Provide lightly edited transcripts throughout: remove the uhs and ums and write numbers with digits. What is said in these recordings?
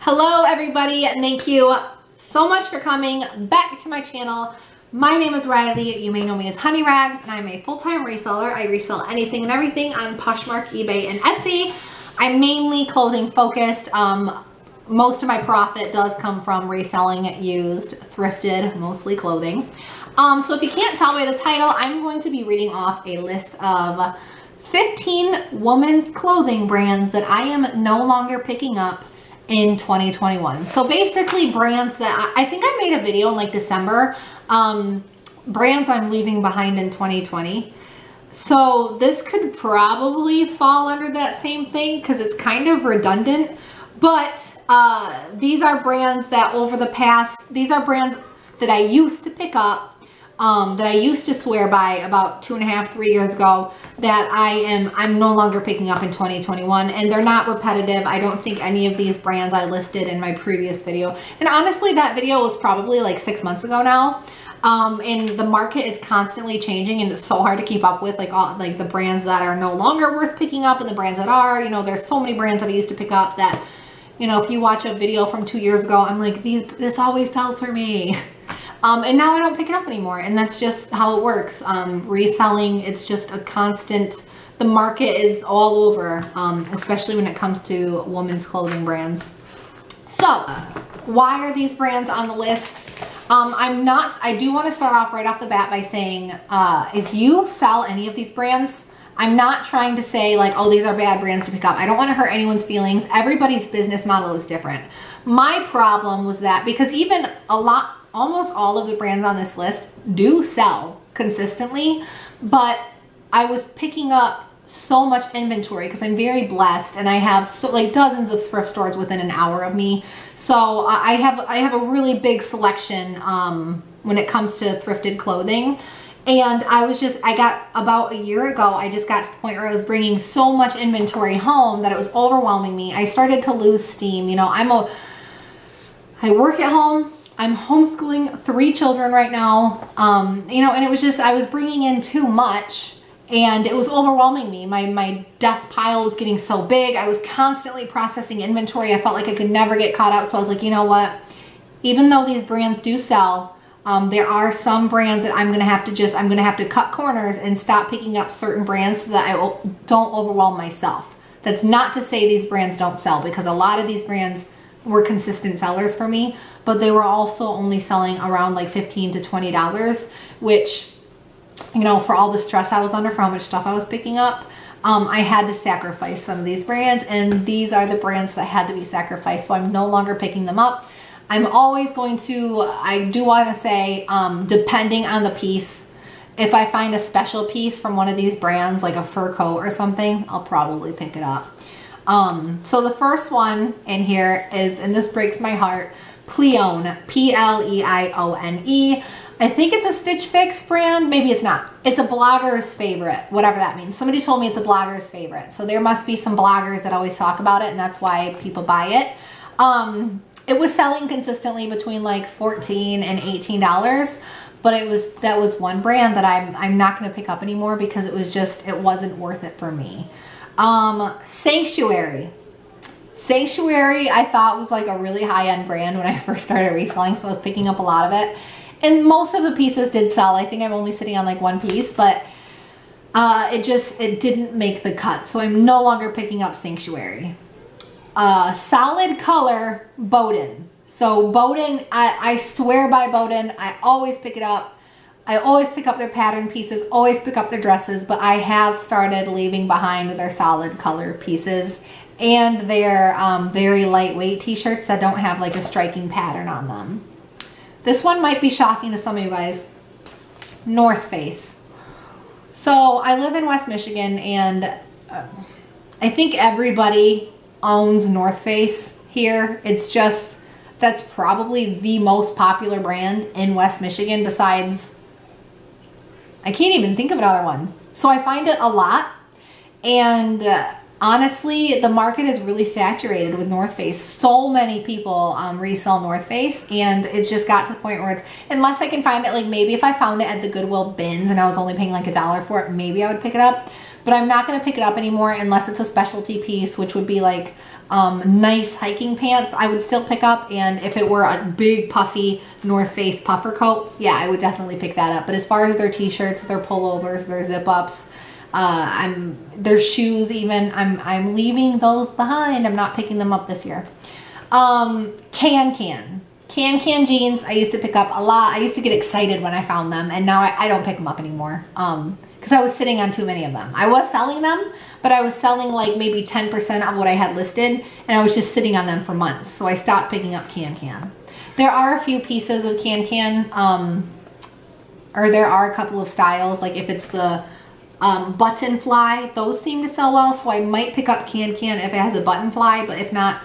Hello everybody, and thank you so much for coming back to my channel. My name is Riley. You may know me as Honey Rags, and I'm a full-time reseller. I resell anything and everything on Poshmark, eBay, and Etsy. I'm mainly clothing focused. Most of my profit does come from reselling used, thrifted, mostly clothing. So if you can't tell by the title, I'm going to be reading off a list of 15 women's clothing brands that I am no longer picking up in 2021. So basically brands that I think I made a video in like December, brands I'm leaving behind in 2020. So this could probably fall under that same thing because it's kind of redundant, but these are brands that these are brands that I used to pick up, that I used to swear by about 2.5, 3 years ago, that I'm no longer picking up in 2021, and they're not repetitive. I don't think any of these brands I listed in my previous video, and honestly that video was probably like 6 months ago now. And the market is constantly changing, and it's so hard to keep up with, like the brands that are no longer worth picking up and the brands that are, you know, there's so many brands that I used to pick up that, you know, if you watch a video from 2 years ago, I'm like, this always sells for me. And now I don't pick it up anymore, and that's just how it works. Reselling, it's just a constant, the market is all over, especially when it comes to women's clothing brands. So, why are these brands on the list? I do want to start off right off the bat by saying, if you sell any of these brands, I'm not trying to say like, oh, these are bad brands to pick up. I don't want to hurt anyone's feelings. Everybody's business model is different. My problem was that because even almost all of the brands on this list do sell consistently, but I was picking up so much inventory because I'm very blessed, and I have like dozens of thrift stores within an hour of me. So I have a really big selection when it comes to thrifted clothing. And I got about a year ago, I just got to the point where I was bringing so much inventory home that it was overwhelming me. I started to lose steam. You know, I work at home. I'm homeschooling 3 children right now. You know, and it was just, I was bringing in too much, and it was overwhelming me. My death pile was getting so big. I was constantly processing inventory. I felt like I could never get caught up. So I was like, you know what? Even though these brands do sell, there are some brands that I'm going to have to cut corners and stop picking up certain brands so that I don't overwhelm myself. That's not to say these brands don't sell, because a lot of these brands were consistent sellers for me, but they were also only selling around like $15 to $20, which, you know, for all the stress I was under for how much stuff I was picking up, I had to sacrifice some of these brands, and these are the brands that had to be sacrificed. So I'm no longer picking them up. I'm always going to, I do want to say, depending on the piece, if I find a special piece from one of these brands, like a fur coat or something, I'll probably pick it up. So the first one in here is, and this breaks my heart, Pleone, P-L-E-I-O-N-E. I think it's a Stitch Fix brand. Maybe it's not. It's a blogger's favorite, whatever that means. Somebody told me it's a blogger's favorite. So there must be some bloggers that always talk about it, and that's why people buy it. It was selling consistently between like $14 and $18, but that was one brand that I'm not going to pick up anymore because it wasn't worth it for me. Sanctuary. Sanctuary I thought was like a really high-end brand when I first started reselling, so I was picking up a lot of it. And most of the pieces did sell. I think I'm only sitting on like one piece, but it didn't make the cut. So I'm no longer picking up Sanctuary. Solid Color, Boden. So Boden, I swear by Boden. I always pick it up. I always pick up their pattern pieces, always pick up their dresses, but I have started leaving behind their Solid Color pieces and their very lightweight t-shirts that don't have like a striking pattern on them. This one might be shocking to some of you guys. North Face. So I live in West Michigan, and I think everybody owns North Face here. It's just, that's probably the most popular brand in West Michigan besides, I can't even think of another one. So I find it a lot, and honestly, the market is really saturated with North Face. So many people resell North Face, and it's just got to the point where it's, unless I can find it, like maybe if I found it at the Goodwill bins and I was only paying like $1 for it, maybe I would pick it up. But I'm not going to pick it up anymore unless it's a specialty piece, which would be like nice hiking pants, I would still pick up. And if it were a big puffy North Face puffer coat, yeah, I would definitely pick that up. But as far as their t-shirts, their pullovers, their zip-ups, their shoes even, I'm leaving those behind. I'm not picking them up this year. Can jeans, I used to pick up a lot. I used to get excited when I found them, and now I don't pick them up anymore. Because I was sitting on too many of them. I was selling them, but I was selling like maybe 10% of what I had listed, and I was just sitting on them for months. So I stopped picking up Can. There are a few pieces of Can, or there are a couple of styles, like if it's the button fly, those seem to sell well, so I might pick up Can if it has a button fly, but if not,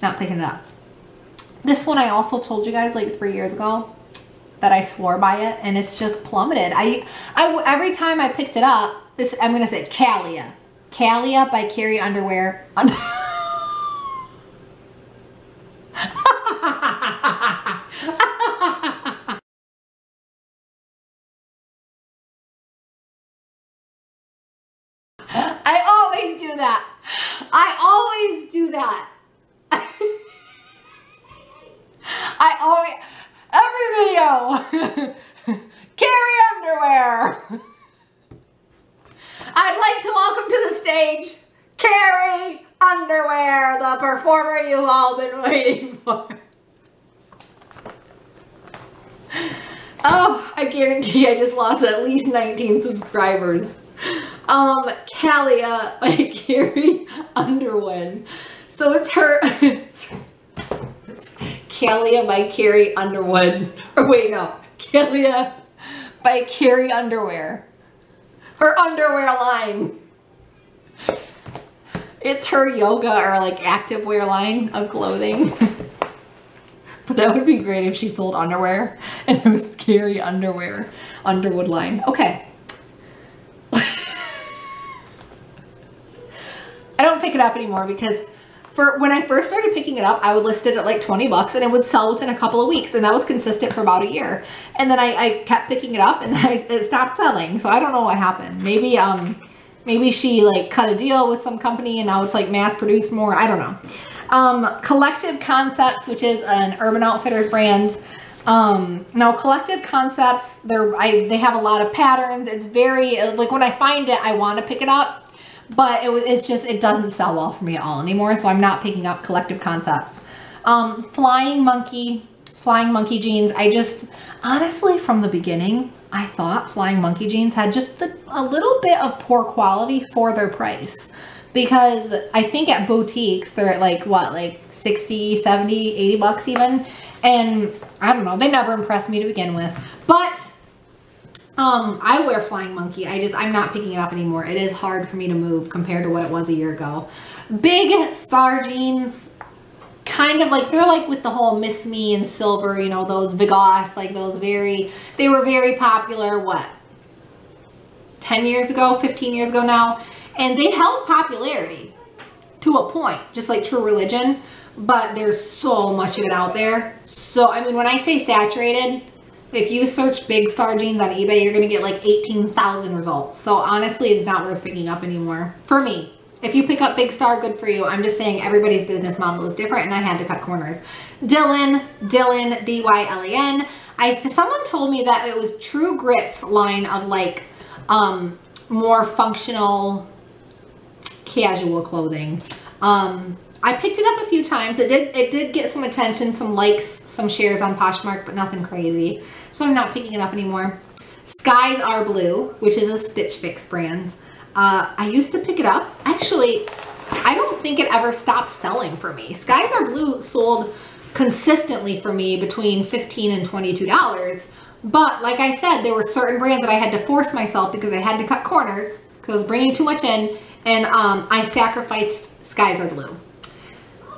not picking it up. This one I also told you guys like 3 years ago that I swore by it, and it's just plummeted. Every time I picked it up, I'm gonna say Calia by Carrie Underwear. I always do that. Every video. Carrie Underwear. I'd like to welcome to the stage Carrie Underwear, the performer you've all been waiting for. Oh, I guarantee I just lost at least 19 subscribers. Calia by Carrie Underwood. So it's her, it's Calia by Carrie Underwood. Or wait, no, Calia by Carrie Underwear. Her underwear line. It's her yoga or like activewear line of clothing. But that would be great if she sold underwear and it was Carrie Underwear, Underwood line. Okay. I don't pick it up anymore because when I first started picking it up, I would list it at like 20 bucks and it would sell within a couple of weeks, and that was consistent for about a year. And then I kept picking it up and it stopped selling. So I don't know what happened. Maybe she like cut a deal with some company and now it's like mass produced more. I don't know. Collective Concepts, which is an Urban Outfitters brand. Now Collective Concepts, they have a lot of patterns. It's very, like when I find it, I want to pick it up. But it doesn't sell well for me at all anymore, so I'm not picking up Collective Concepts. Flying Monkey jeans. Honestly, from the beginning, I thought Flying Monkey jeans had just a little bit of poor quality for their price. Because I think at boutiques, they're at like, what, like 60, 70, 80 bucks even. And I don't know, they never impressed me to begin with. But I wear Flying Monkey. I'm not picking it up anymore. It is hard for me to move compared to what it was a year ago. Big Star jeans, kind of like, they're like with the whole Miss Me and silver, you know, those Vigos, like those they were very popular, what, 10 years ago, 15 years ago now. And they held popularity to a point, just like True Religion, but there's so much of it out there. So, I mean, when I say saturated, if you search Big Star jeans on eBay, you're going to get like 18,000 results. So honestly, it's not worth picking up anymore for me. If you pick up Big Star, good for you. I'm just saying everybody's business model is different and I had to cut corners. Dylan, D-Y-L-A-N. Someone told me that it was True Grit's line of like more functional casual clothing. I picked it up a few times. It did get some attention, some likes, some shares on Poshmark, but nothing crazy. So I'm not picking it up anymore. Skies Are Blue, which is a Stitch Fix brand. I used to pick it up. Actually, I don't think it ever stopped selling for me. Skies Are Blue sold consistently for me between $15 and $22. But like I said, there were certain brands that I had to force myself because I had to cut corners because I was bringing too much in, and I sacrificed Skies Are Blue.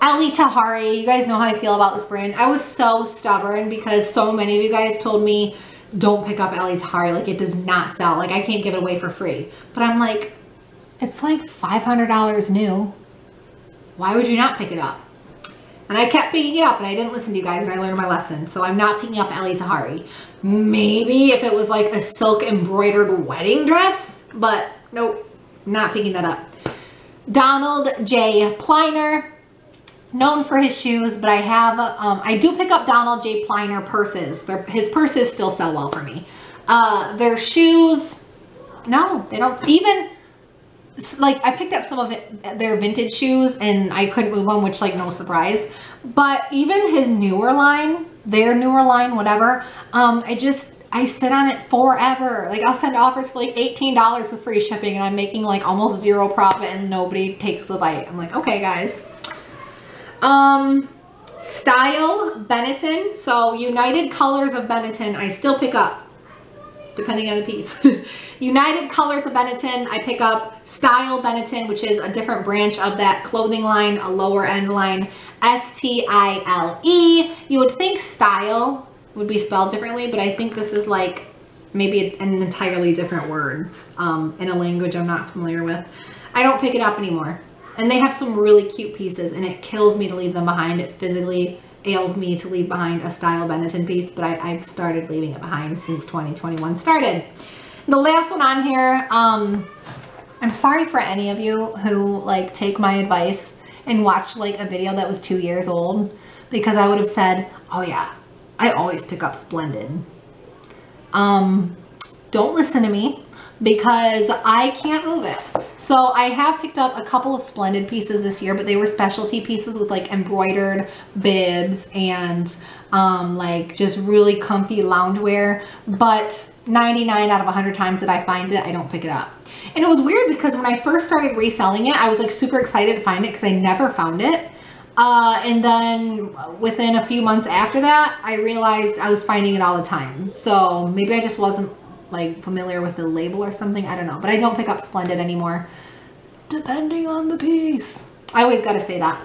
Ali Tahari, you guys know how I feel about this brand. I was so stubborn because so many of you guys told me, don't pick up Ali Tahari, like it does not sell, like I can't give it away for free. But I'm like, it's like $500 new. Why would you not pick it up? And I kept picking it up and I didn't listen to you guys and I learned my lesson. So I'm not picking up Ali Tahari. Maybe if it was like a silk embroidered wedding dress, but nope, not picking that up. Donald J. Pliner. known for his shoes, but I have, I do pick up Donald J. Pliner purses. His purses still sell well for me. Their shoes, no, they don't. Even, like, I picked up some of their vintage shoes and I couldn't move them, which, like, no surprise. But even his newer line, their newer line, whatever, I sit on it forever. Like, I'll send offers for like $18 with free shipping and I'm making like almost zero profit and nobody takes the bite. I'm like, okay, guys. Style Benetton. So United Colors of Benetton, I still pick up, depending on the piece. United Colors of Benetton, I pick up. Style Benetton, which is a different branch of that clothing line, a lower end line. S-T-I-L-E. You would think style would be spelled differently, but I think this is like maybe an entirely different word in a language I'm not familiar with. I don't pick it up anymore. And they have some really cute pieces and it kills me to leave them behind. It physically ails me to leave behind a Style Benetton piece, but I've started leaving it behind since 2021 started. The last one on here, I'm sorry for any of you who like take my advice and watch like a video that was 2 years old, because I would have said, oh yeah, I always pick up Splendid. Don't listen to me because I can't move it. So I have picked up a couple of Splendid pieces this year, but they were specialty pieces with like embroidered bibs and like just really comfy loungewear. But 99 out of 100 times that I find it, I don't pick it up. And it was weird because when I first started reselling it, I was like super excited to find it because I never found it. And then within a few months after that, I realized I was finding it all the time. So maybe I just wasn't like familiar with the label or something. I don't know, but I don't pick up Splendid anymore, depending on the piece. I always got to say that.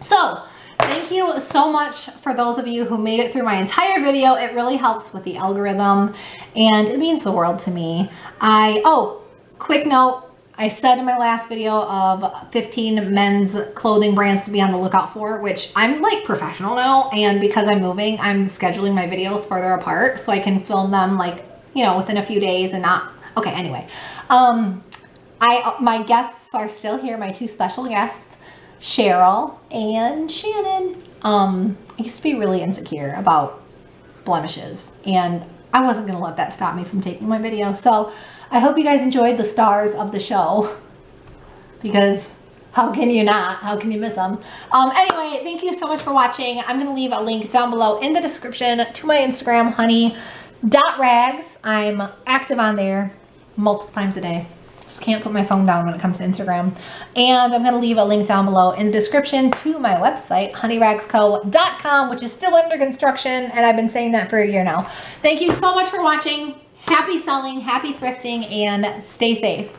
So thank you so much for those of you who made it through my entire video. It really helps with the algorithm and it means the world to me. Oh, quick note. I said in my last video of 15 men's clothing brands to be on the lookout for, which I'm like professional now. And because I'm moving, I'm scheduling my videos further apart so I can film them like, you know, within a few days and not, okay, anyway. My guests are still here, my two special guests, Cheryl and Shannon. I used to be really insecure about blemishes and I wasn't gonna let that stop me from taking my video. So I hope you guys enjoyed the stars of the show, because how can you not? How can you miss them? Anyway, thank you so much for watching. I'm going to leave a link down below in the description to my Instagram, honey.rags. I'm active on there multiple times a day. Just can't put my phone down when it comes to Instagram. And I'm going to leave a link down below in the description to my website, honeyragsco.com, which is still under construction, and I've been saying that for a year now. Thank you so much for watching. Happy selling, happy thrifting, and stay safe.